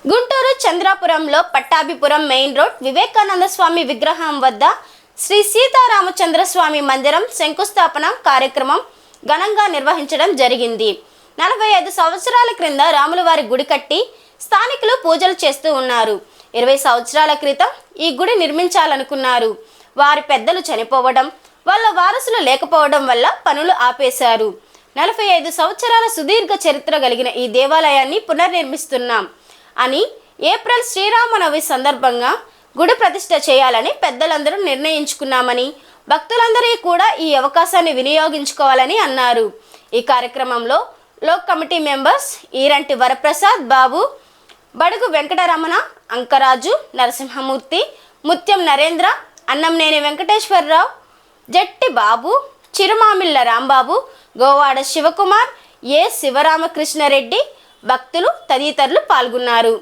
Guntur చంద్రాపురంలో Pattabhipuram main road Vivekananda Swami విగ్రహం వద్ద శ్రీ సీతారామచంద్ర స్వామి మందిరం శంకుస్థాపన కార్యక్రమం ఘనంగా నిర్వహించడం జరిగింది. 45 సంవత్సరాల క్రింద రాములవారి గుడి కట్టి స్థానికులు పూజలు చేస్తూ ఉన్నారు. 20 సంవత్సరాల క్రితం ఈ గుడి నిర్మించాలనుకున్నారు. వారి పెద్దలు చనిపోవడం, వాళ్ళ వారసులు లేకపోవడం వల్ల పనులు ఆపేశారు. 45 సంవత్సరాల సుదీర్ఘ చరిత్ర కలిగిన ఈ దేవాలయాన్ని పునర్నిర్మిస్తున్నాం అని ఏప్రిల్ శ్రీరామనవమి సందర్భంగా గుడి ప్రతిష్ఠ చేయాలని పెద్దలందరూ నిర్ణయించుకున్నామని, భక్తులందరూ కూడా ఈ అవకాశాన్ని వినియోగించుకోవాలని అన్నారు. ఈ కార్యక్రమంలో లోక్ కమిటీ మెంబర్స్ ఈరంటి వరప్రసాద్ బాబు, బడుగు వెంకటరమణ, అంకరాజు, నరసింహమూర్తి, ముత్యం నరేంద్ర, అన్నంనేని వెంకటేశ్వరరావు, జట్టి బాబు, చిరుమామిళ్ళ రాంబాబు, గోవాడ శివకుమార్, ఏ శివరామకృష్ణారెడ్డి, భక్తులు తదితరులు పాల్గొన్నారు.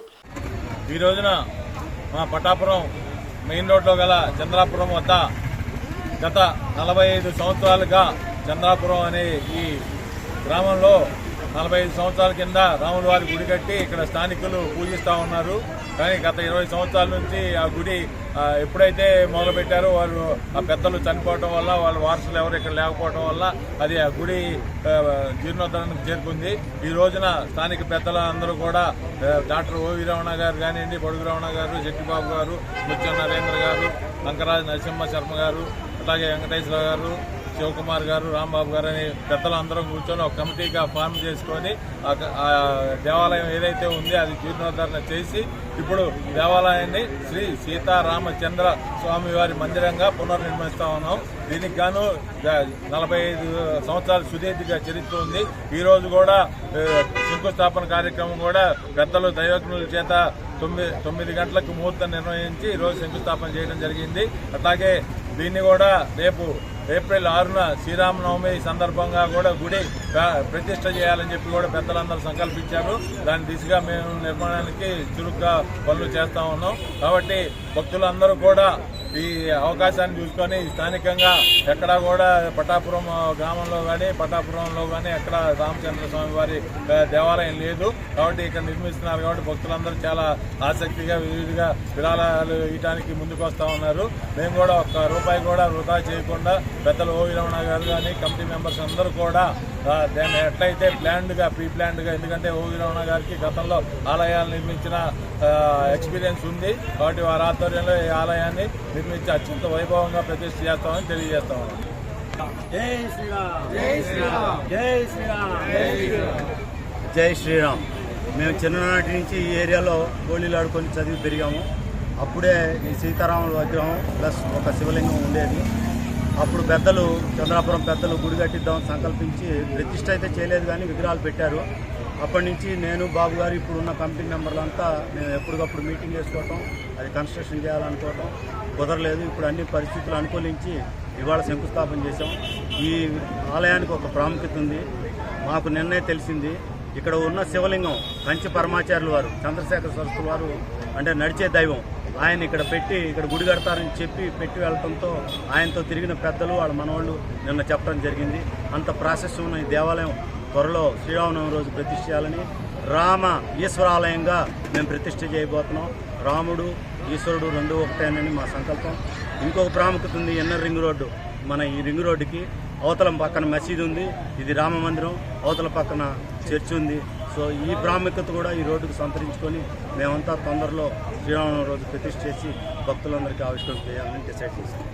ఈ రోజున మా పట్టాపురం మెయిన్ రోడ్లో గల చంద్రాపురం వద్ద గత 45 సంవత్సరాలుగా చంద్రాపురం అనే ఈ గ్రామంలో 45 సంవత్సరాల కింద రాముల వారి గుడి కట్టి ఇక్కడ స్థానికులు పూజిస్తూ ఉన్నారు. కానీ గత 20 సంవత్సరాల నుంచి ఆ గుడి ఎప్పుడైతే మొదలుపెట్టారో వారు ఆ పెద్దలు చనిపోవడం వల్ల, వాళ్ళ వారసులు ఎవరు ఇక్కడ లేకపోవడం వల్ల అది ఆ గుడి జీర్ణోద్ధరణకు చేరుకుంది. ఈ రోజున స్థానిక పెద్దల అందరూ కూడా డాక్టర్ ఓవి రమణ గారు కానివ్వండి, బడుగు రమణ గారు, జట్టిబాబు గారు, ముత్యం నరేంద్ర గారు, అంకరాజు నరసింహ శర్మ గారు, అలాగే వెంకటేశ్వర గారు, శివకుమార్ గారు, రాంబాబు గారు అని పెద్దలు అందరం కూర్చొని ఒక కమిటీగా ఫార్మ్ చేసుకొని ఆ దేవాలయం ఏదైతే ఉందో అది జీర్ణోద్ధరణ చేసి ఇప్పుడు దేవాలయాన్ని శ్రీ సీతారామచంద్ర స్వామి వారి మందిరంగా పునర్నిర్మిస్తా ఉన్నాం. దీనికి గాను 45 సంవత్సరాల సుదీర్ఘ చరిత్ర ఉంది. ఈ రోజు కూడా శంకుస్థాపన కార్యక్రమం కూడా పెద్దలు దైవజ్ఞుల చేత 9 గంటలకు ముహూర్తం నిర్వహించి ఈరోజు శంకుస్థాపన చేయడం జరిగింది. అట్లాగే దీన్ని కూడా రేపు ఏప్రిల్ 6న శ్రీరామనవమి సందర్భంగా కూడా గుడి ప్రతిష్ఠ చేయాలని చెప్పి కూడా పెద్దలందరూ సంకల్పించారు. దాని దిశగా మేము నిర్మాణానికి చురుగ్గా పనులు చేస్తా ఉన్నాం. కాబట్టి భక్తులందరూ కూడా ఈ అవకాశాన్ని చూసుకొని స్థానికంగా ఎక్కడా కూడా పట్టాపురం గ్రామంలో కానీ పట్టాపురంలో కానీ ఎక్కడ రామచంద్ర స్వామి వారి దేవాలయం లేదు. కాబట్టి ఇక్కడ నిర్మిస్తున్నారు. కాబట్టి భక్తులందరూ చాలా ఆసక్తిగా వివిధగా విరాళాలు ఇవ్వడానికి ముందుకు వస్తూ ఉన్నారు. మేము కూడా ఒక్క రూపాయి కూడా వృధా చేయకుండా పెద్దలు ఓవి రమణ గారు కానీ కమిటీ మెంబర్స్ అందరూ కూడా దాన్ని ఎట్లయితే ప్రీ ప్లాన్డ్గా, ఎందుకంటే ఓవి రమణ గారికి గతంలో ఆలయాలు నిర్మించిన ఎక్స్పీరియన్స్ ఉంది. కాబట్టి వారి ఆధ్వర్యంలో ఈ ఆలయాన్ని నిర్మించి అత్యంత వైభవంగా ప్రతిష్ఠ చేస్తామని తెలియజేస్తా ఉన్నాం. జై శ్రీరామ్, జై శ్రీరామ్, జై శ్రీరామ్, జై శ్రీరామ్, జై శ్రీరామ్. మేము చిన్ననాటి నుంచి ఈ ఏరియాలో గోళీలు ఆడుకొని చదివి పెరిగాము. అప్పుడే ఈ సీతారాముల విగ్రహం ప్లస్ ఒక శివలింగం ఉండేది. అప్పుడు పెద్దలు చంద్రాపురం పెద్దలు గుడి కట్టిద్దామని సంకల్పించి ప్రతిష్ఠ అయితే చేయలేదు, కానీ విగ్రహాలు పెట్టారు. అప్పటి నుంచి నేను, బాబు గారు, ఇప్పుడున్న కమిటీ మెంబర్లంతా మేము ఎప్పటికప్పుడు మీటింగ్ వేసుకోవటం, అది కన్స్ట్రక్షన్ చేయాలనుకోవటం కుదరలేదు. ఇప్పుడు అన్ని పరిస్థితులు అనుకూలించి ఇవాళ శంకుస్థాపన చేసాం. ఈ ఆలయానికి ఒక ప్రాముఖ్యత ఉంది. మాకు నిన్నే తెలిసింది, ఇక్కడ ఉన్న శివలింగం కంచి పరమాచార్యుల వారు, చంద్రశేఖర సరస్వతి వారు అంటే నడిచే దైవం, ఆయన ఇక్కడ పెట్టి ఇక్కడ గుడి కడతారని చెప్పి పెట్టి వెళ్ళటంతో ఆయనతో తిరిగిన పెద్దలు వాళ్ళ మనవాళ్ళు నిన్న చెప్పడం జరిగింది. అంత ప్రాసెస్ ఉన్న ఈ దేవాలయం త్వరలో శ్రీరామనవమి రోజు ప్రతిష్ఠ చేయాలని, రామ ఈశ్వరాలయంగా మేము ప్రతిష్ఠ చేయబోతున్నాం. రాముడు ఈశ్వరుడు 2 ఒకటేనని మా సంకల్పం. ఇంకొక ప్రాముఖ్యత ఉంది. ఇన్నర్ రింగ్ రోడ్డు, మన ఈ రింగ్ రోడ్డుకి అవతల పక్కన మసీదు ఉంది, ఇది రామ మందిరం, అవతల పక్కన చర్చ్ ఉంది. సో ఈ ప్రాముఖ్యత కూడా ఈ రోడ్డుకు సంతరించుకొని మేమంతా తొందరలో శ్రీరామనవమి రోజు ప్రతిష్ఠ చేసి భక్తులందరికీ ఆవిష్కరణ చేయాలని డిసైడ్ చేశాం.